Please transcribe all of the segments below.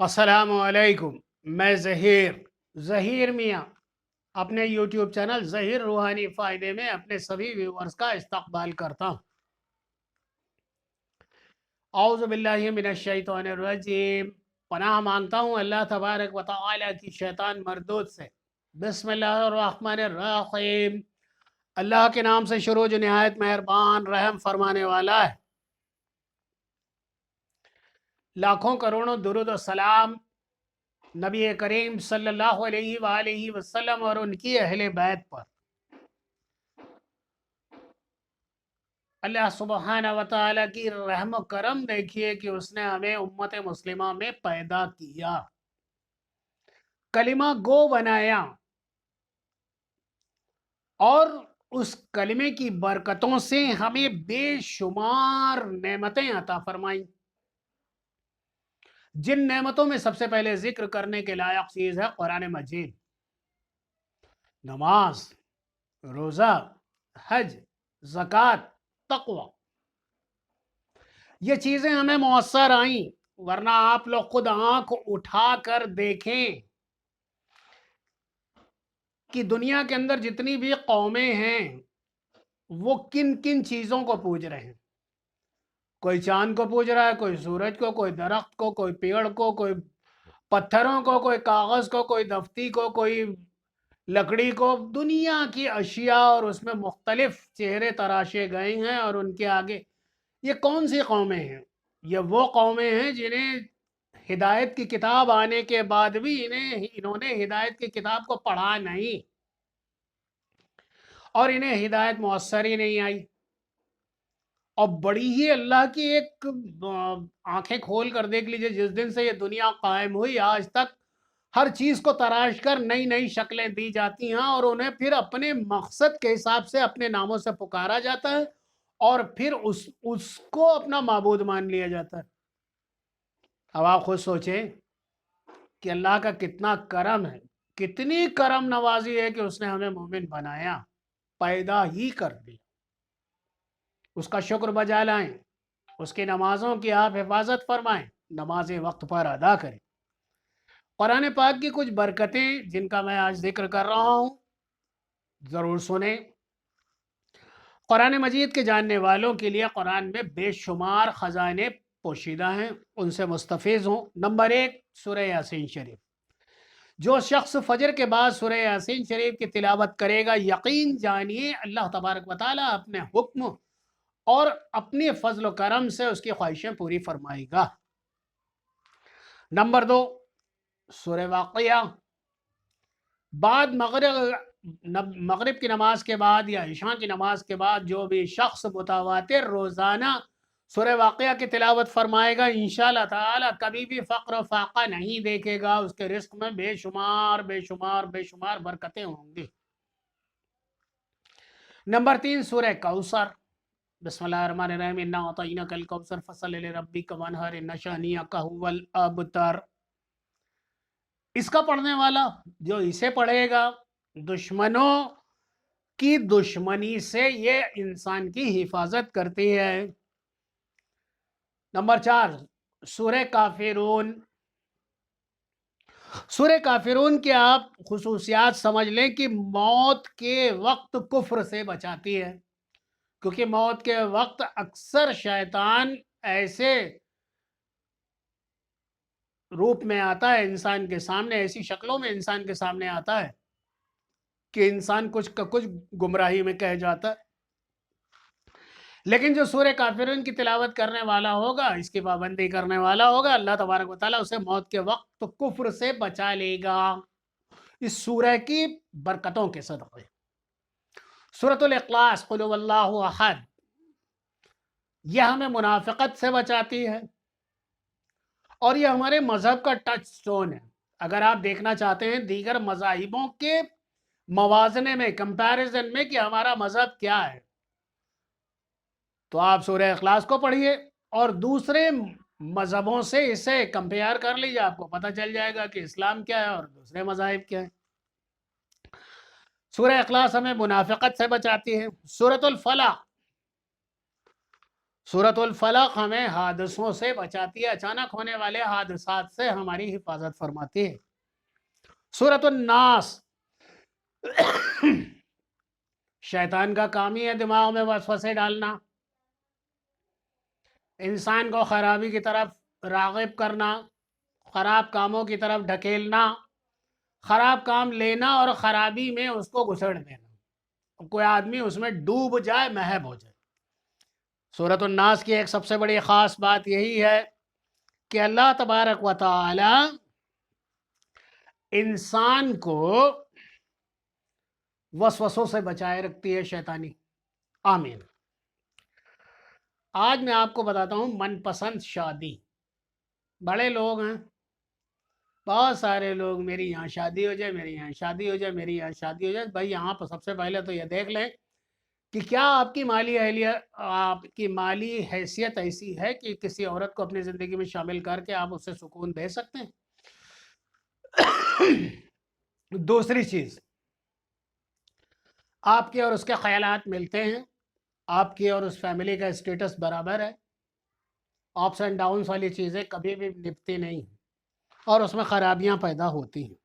السلام علیکم۔ میں ظہیر میاں اپنے یوٹیوب چینل ظہیر روحانی فائدے میں اپنے سبھی ویورز کا استقبال کرتا ہوں۔ اعوذ باللہ من الشیطان الرجیم، پناہ مانگتا ہوں اللہ تبارک و تعالی کی شیطان مردود سے۔ بسم اللہ الرحمن الرحیم، اللہ کے نام سے شروع جو نہایت مہربان رحم فرمانے والا ہے۔ لاکھوں کروڑوں درود و سلام نبی کریم صلی اللہ علیہ وآلہ وسلم اور ان کی اہل بیت پر۔ اللہ سبحانہ و تعالیٰ کی رحم و کرم دیکھیے کہ اس نے ہمیں امت مسلمہ میں پیدا کیا، کلمہ گو بنایا، اور اس کلمے کی برکتوں سے ہمیں بے شمار نعمتیں عطا فرمائیں۔ جن نعمتوں میں سب سے پہلے ذکر کرنے کے لائق چیز ہے قرآن مجید، نماز، روزہ، حج، زکوٰۃ، تقوی۔ یہ چیزیں ہمیں مؤثر آئیں، ورنہ آپ لوگ خود آنکھ اٹھا کر دیکھیں کہ دنیا کے اندر جتنی بھی قومیں ہیں وہ کن کن چیزوں کو پوج رہے ہیں۔ کوئی چاند کو پوج رہا ہے، کوئی سورج کو، کوئی درخت کو، کوئی پیڑ کو، کوئی پتھروں کو، کوئی کاغذ کو، کوئی دفتی کو، کوئی لکڑی کو، دنیا کی اشیاء، اور اس میں مختلف چہرے تراشے گئے ہیں اور ان کے آگے۔ یہ کون سی قومیں ہیں؟ یہ وہ قومیں ہیں جنہیں ہدایت کی کتاب آنے کے بعد بھی انہوں نے ہدایت کی کتاب کو پڑھا نہیں، اور انہیں ہدایت مؤثر ہی نہیں آئی۔ اور بڑی ہی اللہ کی ایک آنکھیں کھول کر دیکھ لیجئے، جس دن سے یہ دنیا قائم ہوئی آج تک ہر چیز کو تراش کر نئی نئی شکلیں دی جاتی ہیں، اور انہیں پھر اپنے مقصد کے حساب سے اپنے ناموں سے پکارا جاتا ہے، اور پھر اس کو اپنا معبود مان لیا جاتا ہے۔ اب آپ خود سوچیں کہ اللہ کا کتنا کرم ہے، کتنی کرم نوازی ہے کہ اس نے ہمیں مومن بنایا، پیدا ہی کر دیا۔ اس کا شکر بجا لائیں، اس کی نمازوں کی آپ حفاظت فرمائیں، نمازیں وقت پر ادا کریں۔ قرآن پاک کی کچھ برکتیں جن کا میں آج ذکر کر رہا ہوں، ضرور سنیں۔ قرآن مجید کے جاننے والوں کے لیے قرآن میں بے شمار خزانے پوشیدہ ہیں، ان سے مستفیض ہوں۔ نمبر 1، سورہ یاسین شریف۔ جو شخص فجر کے بعد سورہ یاسین شریف کی تلاوت کرے گا، یقین جانیے اللہ تبارک و تعالیٰ اپنے حکم اور اپنے فضل و کرم سے اس کی خواہشیں پوری فرمائے گا۔ نمبر 2، سورہ واقعہ۔ بعد مغرب کی نماز کے بعد یا عشاء کی نماز کے بعد جو بھی شخص متواتر روزانہ سورہ واقعہ کی تلاوت فرمائے گا، انشاءاللہ تعالی کبھی بھی فقر و فاقہ نہیں دیکھے گا، اس کے رزق میں بے شمار بے شمار بے شمار برکتیں ہوں گی۔ نمبر 3، سورہ کوثر۔ بسم اللہ الرحمن الرحیم، انا اعطیناک الکوثر فصل لربک وانحر ان شانئک هو الابتر۔ اس کا پڑھنے والا جو اسے پڑھے گا، دشمنوں کی دشمنی سے یہ انسان کی حفاظت کرتی ہے۔ نمبر 4، سورہ کافرون۔ سورہ کافرون کے آپ خصوصیات سمجھ لیں کہ موت کے وقت کفر سے بچاتی ہے، کیونکہ موت کے وقت اکثر شیطان ایسے روپ میں آتا ہے انسان کے سامنے، ایسی شکلوں میں انسان کے سامنے آتا ہے کہ انسان کچھ گمراہی میں کہہ جاتا ہے۔ لیکن جو سورہ کافرون کی تلاوت کرنے والا ہوگا، اس کی پابندی کرنے والا ہوگا، اللہ تبارک و تعالیٰ اسے موت کے وقت کفر سے بچا لے گا، اس سورہ کی برکتوں کے صدقے۔ سورۃ الاخلاص، قل هو اللہ احد، یہ ہمیں منافقت سے بچاتی ہے، اور یہ ہمارے مذہب کا ٹچ سٹون ہے۔ اگر آپ دیکھنا چاہتے ہیں دیگر مذاہبوں کے موازنے میں، کمپیریزن میں، کہ ہمارا مذہب کیا ہے، تو آپ سورہ اخلاص کو پڑھیے اور دوسرے مذہبوں سے اسے کمپیئر کر لیجیے، آپ کو پتہ چل جائے گا کہ اسلام کیا ہے اور دوسرے مذاہب کیا ہے۔ سورہ اخلاص ہمیں منافقت سے بچاتی ہے۔ سورۃ الفلق، سورۃ الفلق ہمیں حادثوں سے بچاتی ہے، اچانک ہونے والے حادثات سے ہماری حفاظت فرماتی ہے۔ سورۃ الناس شیطان کا کام ہی ہے دماغ میں وسوسے ڈالنا، انسان کو خرابی کی طرف راغب کرنا، خراب کاموں کی طرف ڈھکیلنا، خراب کام لینا اور خرابی میں اس کو گھسڑ دینا، کوئی آدمی اس میں ڈوب جائے، محب ہو جائے۔ سورۃ الناس کی ایک سب سے بڑی خاص بات یہی ہے کہ اللہ تبارک و تعالی انسان کو وسوسوں سے بچائے رکھتی ہے شیطانی۔ آمین۔ آج میں آپ کو بتاتا ہوں من پسند شادی۔ بڑے لوگ ہیں، بہت سارے لوگ، میری یہاں شادی ہو جائے، میری یہاں شادی ہو جائے، میری یہاں شادی ہو جائے۔ بھائی یہاں پر سب سے پہلے تو یہ دیکھ لیں کہ کیا آپ کی مالی حیثیت ایسی ہے کہ کسی عورت کو اپنی زندگی میں شامل کر کے آپ اسے سکون دے سکتے ہیں۔ دوسری چیز، آپ کے اور اس کے خیالات ملتے ہیں، آپ کی اور اس فیملی کا اسٹیٹس برابر ہے، اپس اینڈ ڈاؤنس والی چیزیں کبھی بھی نپتی نہیں اور اس میں خرابیاں پیدا ہوتی ہیں۔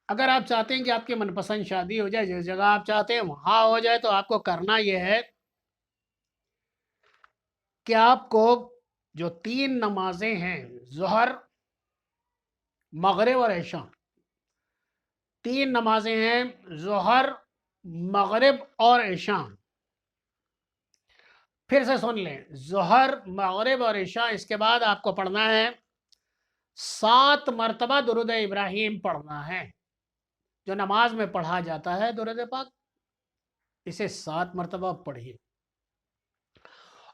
اگر آپ چاہتے ہیں کہ آپ کی من پسند شادی ہو جائے، جس جگہ آپ چاہتے ہیں وہاں ہو جائے، تو آپ کو کرنا یہ ہے کہ آپ کو جو 3 نمازیں ہیں، ظہر، مغرب اور عشاء، 3 نمازیں ہیں، ظہر، مغرب اور عشاء۔ پھر سے سن لیں، ظہر، مغرب اور عشاء، اس کے بعد آپ کو پڑھنا ہے 7 مرتبہ درود ابراہیم پڑھنا ہے۔ جو نماز میں پڑھا جاتا ہے درود پاک، اسے 7 مرتبہ پڑھیے،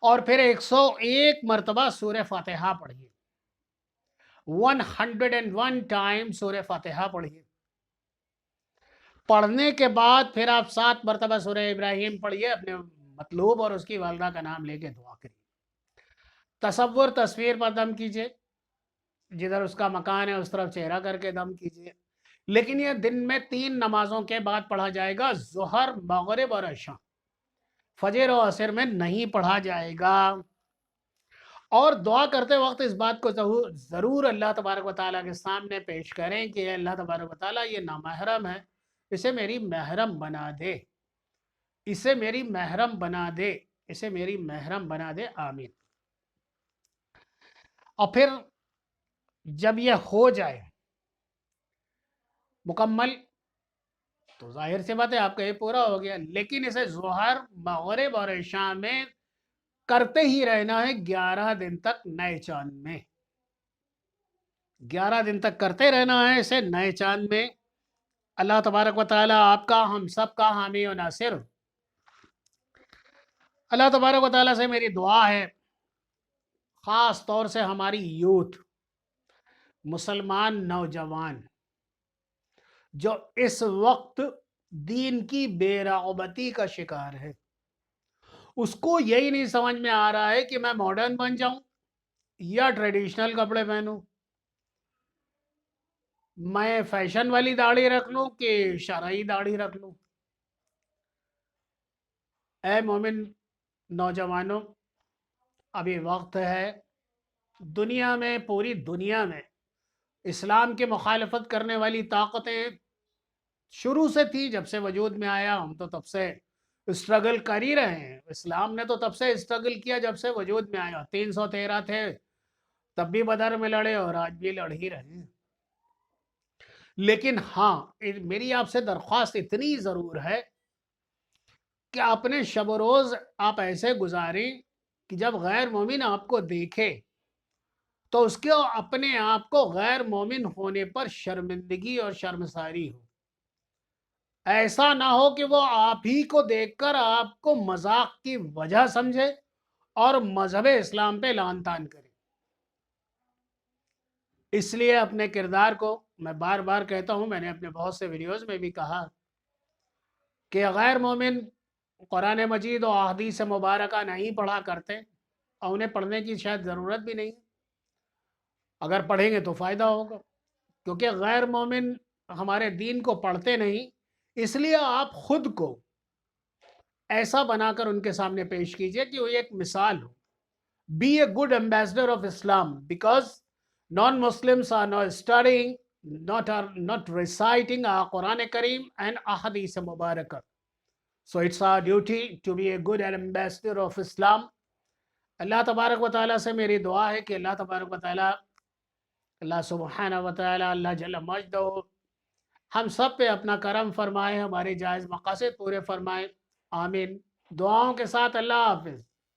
اور پھر 101 مرتبہ سورہ فاتحہ پڑھیے، 101 ٹائم سورہ فاتحہ پڑھیے۔ پڑھنے کے بعد پھر آپ 7 مرتبہ سورہ ابراہیم پڑھیے، اپنے مطلوب اور اس کی والدہ کا نام لے کے دعا کریے۔ تصور، تصویر پر دم کیجئے، جدھر اس کا مکان ہے اس طرف چہرہ کر کے دم کیجئے، لیکن یہ دن میں 3 نمازوں کے بعد پڑھا جائے گا، ظہر، مغرب اور عشاء۔ فجر و عصر میں نہیں پڑھا جائے گا۔ اور دعا کرتے وقت اس بات کو ضرور اللہ تبارک و تعالیٰ کے سامنے پیش کریں کہ اللہ تبارک و تعالیٰ یہ نامحرم ہے، اسے میری محرم بنا دے، اسے میری محرم بنا دے، اسے میری محرم بنا دے، آمین۔ اور پھر جب یہ ہو جائے مکمل، تو ظاہر سی بات ہے آپ کا یہ پورا ہو گیا، لیکن اسے ظہر، مغرب اور عشاء میں کرتے ہی رہنا ہے 11 دن تک نئے چاند میں۔ 11 دن تک کرتے رہنا ہے اسے نئے چاند میں۔ اللہ تبارک و تعالیٰ آپ کا، ہم سب کا حامی و ناصر۔ اللہ تبارک و تعالیٰ سے میری دعا ہے، خاص طور سے ہماری یوتھ، مسلمان نوجوان جو اس وقت دین کی بے رغبتی کا شکار ہے، اس کو یہی نہیں سمجھ میں آ رہا ہے کہ میں ماڈرن بن جاؤں یا ٹریڈیشنل کپڑے پہنوں، میں فیشن والی داڑھی رکھ لوں کہ شرعی داڑھی رکھ لوں۔ اے مومن نوجوانوں، ابھی وقت ہے، دنیا میں، پوری دنیا میں اسلام کے مخالفت کرنے والی طاقتیں شروع سے تھی، جب سے وجود میں آیا ہم تو تب سے اسٹرگل کر ہی رہے ہیں۔ اسلام نے تو تب سے اسٹرگل کیا جب سے وجود میں آیا، 313 تھے تب بھی بدر میں لڑے اور آج بھی لڑ ہی رہے ہیں۔ لیکن ہاں، میری آپ سے درخواست اتنی ضرور ہے کہ اپنے شب و روز آپ ایسے گزاریں کہ جب غیر مومن آپ کو دیکھے تو اس کے اپنے آپ کو غیر مومن ہونے پر شرمندگی اور شرمساری ہو۔ ایسا نہ ہو کہ وہ آپ ہی کو دیکھ کر آپ کو مذاق کی وجہ سمجھے اور مذہب اسلام پہ لعن طعن کرے۔ اس لیے اپنے کردار کو، میں بار بار کہتا ہوں، میں نے اپنے بہت سے ویڈیوز میں بھی کہا کہ غیر مومن قرآن مجید و احادیث مبارکہ نہیں پڑھا کرتے، اور انہیں پڑھنے کی شاید ضرورت بھی نہیں، اگر پڑھیں گے تو فائدہ ہوگا، کیونکہ غیر مومن ہمارے دین کو پڑھتے نہیں۔ اس لیے آپ خود کو ایسا بنا کر ان کے سامنے پیش کیجئے کہ وہ ایک مثال ہو. Be a good ambassador of Islam, because non-Muslims are not studying, not reciting our Quran Kareem and Ahadith Mubarakah. So it's our duty to be a good ambassador of Islam. اللہ تبارک و تعالیٰ سے میری دعا ہے کہ اللہ تبارک و تعالیٰ، اللہ سبحانہ و تعالیٰ، اللہ جل مجدہ ہم سب پہ اپنا کرم فرمائے، ہمارے جائز مقاصد پورے فرمائے. آمین. دعاؤں کے ساتھ اللہ حافظ.